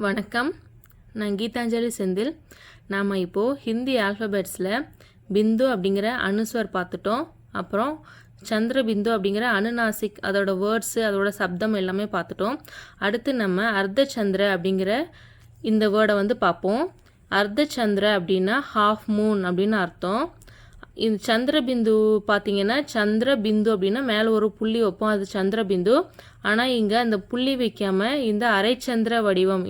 வணக்கம். நான் கீதாஞ்சலி செந்தில். நாம் இப்போது ஹிந்தி ஆல்ஃபபெட்ஸில் பிந்து அப்படிங்கிற அனுஸ்வர் பார்த்துட்டோம். அப்புறம் சந்திர பிந்து அப்படிங்கிற அனுநாசிக் அதோட வேர்ட்ஸு அதோட சப்தம் எல்லாமே பார்த்துட்டோம். அடுத்து நம்ம அர்த்தச்சந்திர அப்படிங்கிற இந்த வேர்டை பார்ப்போம். அர்த்தச்சந்திர அப்படின்னா ஹாஃப் மூன் அப்படின்னு அர்த்தம். இந்த சந்திரபிந்து பார்த்தீங்கன்னா சந்திரபிந்து அப்படின்னா மேலே ஒரு புள்ளி வைப்போம், அது சந்திரபிந்து. ஆனால் இங்கே அந்த புள்ளி வைக்காமல் இந்த அரைச்சந்திர வடிவம்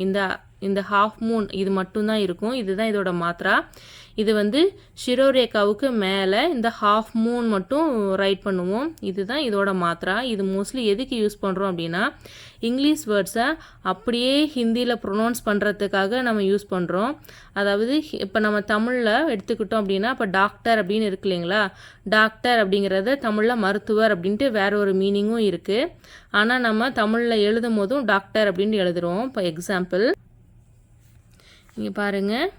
இந்த ஹாஃப் மூன் இது மட்டும்தான் இருக்கும். இதுதான் இதோட மாத்ரா. இது ஷிரோரேகாவுக்கு மேலே இந்த ஹாஃப் மூன் மட்டும் ரைட் பண்ணுவோம். இதுதான் இதோட மாத்ரா. இது மோஸ்ட்லி எதுக்கு யூஸ் பண்ணுறோம் அப்படின்னா இங்கிலீஷ் வேர்ட்ஸை அப்படியே ஹிந்தியில் ப்ரொனவுன்ஸ் பண்ணுறதுக்காக நம்ம யூஸ் பண்ணுறோம். அதாவது இப்போ நம்ம தமிழில் எடுத்துக்கிட்டோம் அப்படின்னா இப்போ டாக்டர் அப்படின்னு இருக்கு இல்லைங்களா, டாக்டர் அப்படிங்கிறத தமிழில் மருத்துவர் அப்படின்ட்டு வேற ஒரு மீனிங்கும் இருக்குது. ஆனால் நம்ம தமிழில் எழுதும் போதும் டாக்டர் அப்படின்னு எழுதுகிறோம். இப்போ எக்ஸாம்பிள் இங்கே பாருங்கள்.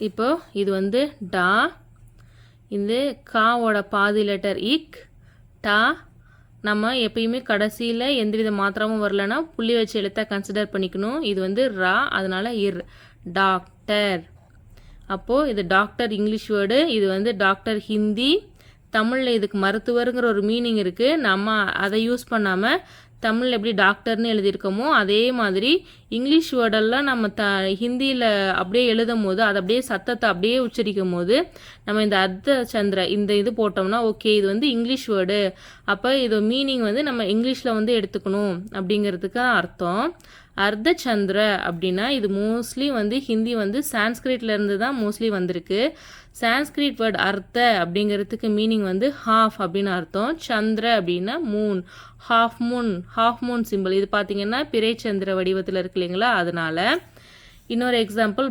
இப்போ இது டா, இந்த காவோட பாதி லெட்டர் இக், டா. நம்ம எப்பயுமே கடைசியில் எந்தவித மாத்திரமும் வரலன்னா புள்ளி வச்சு எழுத்த கன்சிடர் பண்ணிக்கணும். இது ரா, அதனால இர், டாக்டர். அப்போது இது டாக்டர் இங்கிலீஷ் வேர்டு, இது டாக்டர் ஹிந்தி. தமிழில் இதுக்கு மருத்துவருங்கிற ஒரு மீனிங் இருக்குது. நம்ம அதை யூஸ் பண்ணாமல் தமிழில் எப்படி டாக்டர்னு எழுதியிருக்கோமோ அதே மாதிரி இங்கிலீஷ் வேர்டெல்லாம் நம்ம ஹிந்தியில் அப்படியே எழுதும் போது அதை அப்படியே சத்தத்தை அப்படியே உச்சரிக்கும் போது நம்ம இந்த அர்த்தச்சந்திர இந்த இது போட்டோம்னா ஓகே இது இங்கிலீஷ் வேர்டு, அப்போ இது மீனிங் நம்ம இங்கிலீஷில் எடுத்துக்கணும் அப்படிங்கிறதுக்கு அர்த்தம். அர்த்தச்சந்திர அப்படின்னா இது மோஸ்ட்லி ஹிந்தி சான்ஸ்கிரிட்லேருந்து தான் மோஸ்ட்லி வந்திருக்கு. சான்ஸ்கிரிட் வேர்டு அர்த்த அப்படிங்கிறதுக்கு மீனிங் ஹாஃப் அப்படின்னு அர்த்தம். சந்திர அப்படின்னா மூன், ஹாஃப் மூன் சிம்பிள். இது பார்த்தீங்கன்னா பிறைச்சந்திர வடிவத்தில் இருக்கு இல்லைங்களா, அதனால. இன்னொரு எக்ஸாம்பிள்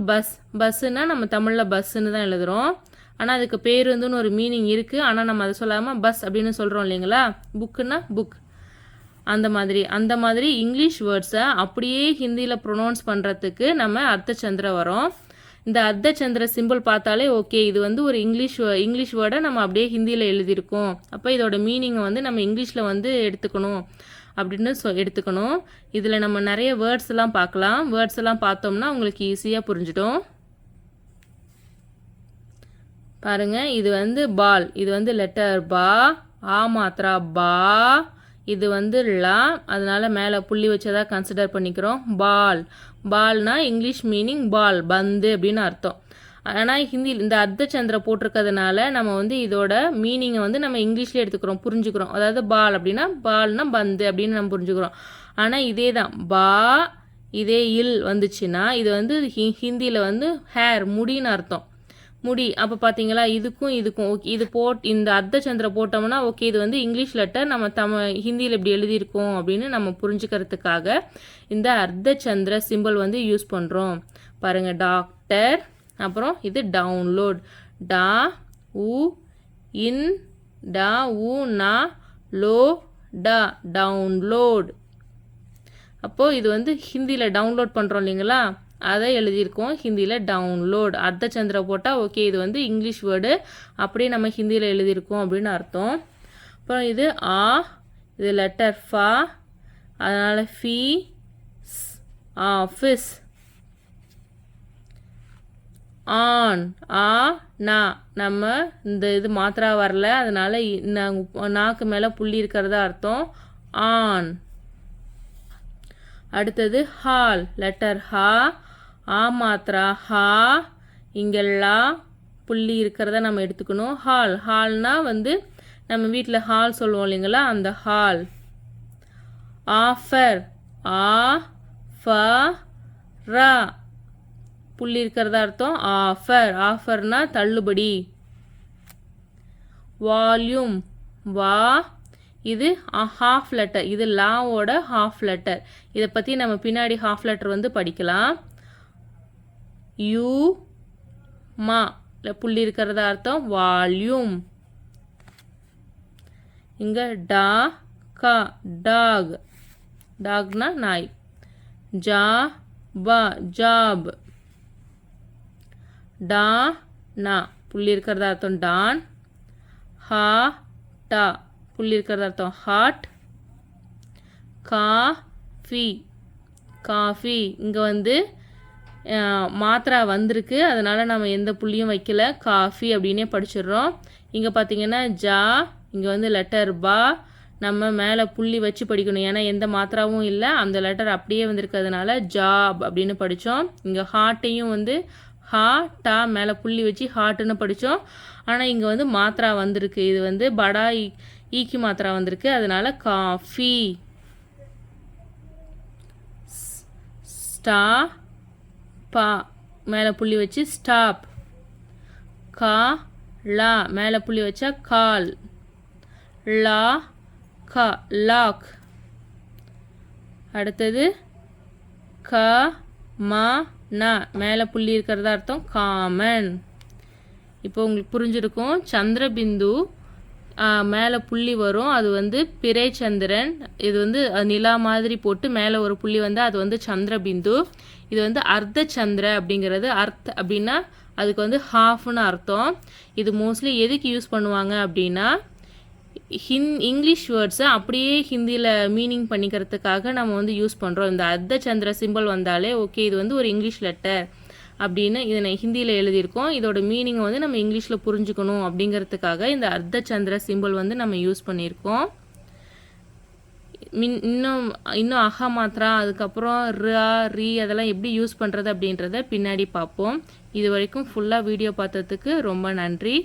பஸ்ஸுன்னா நம்ம தமிழில் பஸ்ஸுன்னு தான் எழுதுகிறோம். ஆனால் அதுக்கு பேருந்துன்னு ஒரு மீனிங் இருக்குது. ஆனால் நம்ம அதை சொல்லாமல் பஸ் அப்படின்னு சொல்கிறோம் இல்லைங்களா. புக்குன்னா புக். அந்த மாதிரி இங்கிலீஷ் வேர்ட்ஸை அப்படியே ஹிந்தியில் ப்ரொனவுன்ஸ் பண்ணுறதுக்கு நம்ம அர்த்தச்சந்திர வரோம். இந்த அர்த்தச்சந்திர சிம்பிள் பார்த்தாலே ஓகே இது ஒரு இங்கிலீஷ் வேர்டை நம்ம அப்படியே ஹிந்தியில் எழுதியிருக்கோம். அப்போ இதோட மீனிங்கை நம்ம இங்கிலீஷில் எடுத்துக்கணும் அப்படின்னு எடுத்துக்கணும். இதில் நம்ம நிறைய வேர்ட்ஸ் எல்லாம் பார்க்கலாம். வேர்ட்ஸ் எல்லாம் பார்த்தோம்னா உங்களுக்கு ஈஸியாக புரிஞ்சிடும். பாருங்கள், இது பால், இது லெட்டர் பா, ஆ மாத்ரா பா. இது லா, அதனால மேலே புள்ளி வச்சதா கன்சிடர் பண்ணிக்கிறோம். பால்னா இங்கிலீஷ் மீனிங் பால், பந்து அப்படின்னு அர்த்தம். ஆனால் ஹிந்தியில் இந்த அர்த்தச்சந்திர போட்டிருக்கிறதுனால நம்ம இதோட மீனிங்கை நம்ம இங்கிலீஷ்லேயே எடுத்துக்கிறோம், புரிஞ்சுக்கிறோம். அதாவது பால் அப்படின்னா பால்னா பந்து அப்படின்னு நம்ம புரிஞ்சுக்கிறோம். ஆனால் இதே தான் பா, இதே இல் வந்துச்சுன்னா இது ஹிந்தியில் ஹேர், முடின்னு அர்த்தம், முடி. அப்போ பார்த்தீங்களா இதுக்கும் ஓகே இது இந்த அர்த்தச்சந்திர போட்டோம்னா ஓகே இது இங்கிலீஷ் லெட்டர் நம்ம ஹிந்தியில் இப்படி எழுதியிருக்கோம் அப்படின்னு நம்ம புரிஞ்சுக்கிறதுக்காக இந்த அர்த்தச்சந்திர சிம்பிள் யூஸ் பண்ணுறோம். பாருங்கள், டாக்டர். அப்புறம் இது டவுன்லோட், டா உ இன் டா உ நா லோ டா, டவுன்லோட். அப்போது இது ஹிந்தியில் டவுன்லோட் பண்ணுறோம் இல்லைங்களா, அதை எழுதியிருக்கோம் ஹிந்தியில் டவுன்லோட். அர்த்தச்சந்திர போட்டால் ஓகே இது இங்கிலீஷ் வேர்டு அப்படியே நம்ம ஹிந்தியில் எழுதியிருக்கோம் அப்படின்னு அர்த்தம். அப்புறம் இது ஆ, இது லெட்டர் ஃபா, அதனால் ஃபீ, ஆஃபீஸ். ஆன், ஆ நா, நம்ம இது மாத்திரா வரல அதனால நாக்கு மேலே புள்ளி இருக்கிறதா அர்த்தம், ஆன். அடுத்தது ஹால், லெட்டர் ஹா, ஆ மாத்ரா ஹா, இங்கெல்லாம் புள்ளி இருக்கிறத நம்ம எடுத்துக்கணும். ஹால்னா நம்ம வீட்டில் ஹால் சொல்லுவோம் இல்லைங்களா, அந்த ஹால். ஆஃபர், ஆ ஃப ரா, புள்ளி இருக்கிறதா அர்த்தம் ஆஃபர்னா தள்ளுபடி. வால்யூம், வா, இது ஹாஃப் லெட்டர், இது லாவோட ஹாஃப் லெட்டர். இதை பற்றி நம்ம பின்னாடி ஹாஃப் லெட்டர் படிக்கலாம். யூ மா புள்ளி இருக்கிறதா அர்த்தம் வால்யூம். இங்கே டா கா, டாக், டாக்னா நாய். ஜா பா, ஜாப். டா நா புள்ளி இருக்கிறதா அர்த்தம் டான். ஹா டா புள்ளி இருக்கிறதா அர்த்தம் ஹாட். Coffee, coffee. இங்கே மாத்ரா வந்திருக்கு, அதனால் நம்ம எந்த புள்ளியும் வைக்கல, காஃபி அப்படின்னே படிச்சிடுறோம். இங்கே பார்த்தீங்கன்னா ஜா, இங்கே வந்து லெட்டர் பா, நம்ம மேலே புள்ளி வச்சு படிக்கணும், ஏன்னா எந்த மாத்திராவும் இல்லை, அந்த லெட்டர் அப்படியே வந்திருக்கிறதுனால ஜாப் அப்படின்னு படித்தோம். இங்கே ஹார்ட்டையும் வந்து ஹா டா மேலே புள்ளி வச்சு ஹார்ட்டுன்னு படித்தோம். ஆனால் இங்கே வந்து மாத்திரா வந்திருக்கு, இது வந்து படா ஈக்கி மாத்திரா வந்திருக்கு, அதனால் காஃபி. ஸ்டா பா மேலே புள்ளி வச்சு ஸ்டாப். கா லா மேலே புள்ளி வச்சா கால். லா கா லாக். அடுத்தது க மா நா மேலே புள்ளி இருக்கிறதா அர்த்தம் காமன். இப்போ உங்களுக்கு புரிஞ்சிருக்கும். சந்திரபிந்து மேலே புள்ளி வரும், அது வந்து பிறை சந்திரன். இது வந்து நிலா மாதிரி போட்டு மேலே ஒரு புள்ளி வந்து அது வந்து சந்திரபிந்து. இது வந்து அர்த்தச்சந்திர அப்படிங்கிறது அப்படின்னா அதுக்கு வந்து ஹாஃப்னு அர்த்தம். இது மோஸ்ட்லி எதுக்கு யூஸ் பண்ணுவாங்க அப்படின்னா இங்கிலீஷ் வேர்ட்ஸை அப்படியே ஹிந்தியில் மீனிங் பண்ணிக்கிறதுக்காக நம்ம வந்து யூஸ் பண்ணுறோம். இந்த அர்த்தச்சந்திர சிம்பிள் வந்தாலே ஓகே இது வந்து ஒரு இங்கிலீஷ் லெட்டர் அப்படின்னு இதை நான் ஹிந்தியில் எழுதியிருக்கோம், இதோட மீனிங்கை வந்து நம்ம இங்கிலீஷில் புரிஞ்சுக்கணும் அப்படிங்கிறதுக்காக இந்த அர்த்தச்சந்திர சிம்பிள் வந்து நம்ம யூஸ் பண்ணியிருக்கோம். இன்னும் அஹா மாத்ரா, அதுக்கப்புறம் ரா ரீ அதெல்லாம் எப்படி யூஸ் பண்ணுறது அப்படின்றத பின்னாடி பார்ப்போம். இது வரைக்கும் ஃபுல்லாக வீடியோ பார்த்ததுக்கு ரொம்ப நன்றி.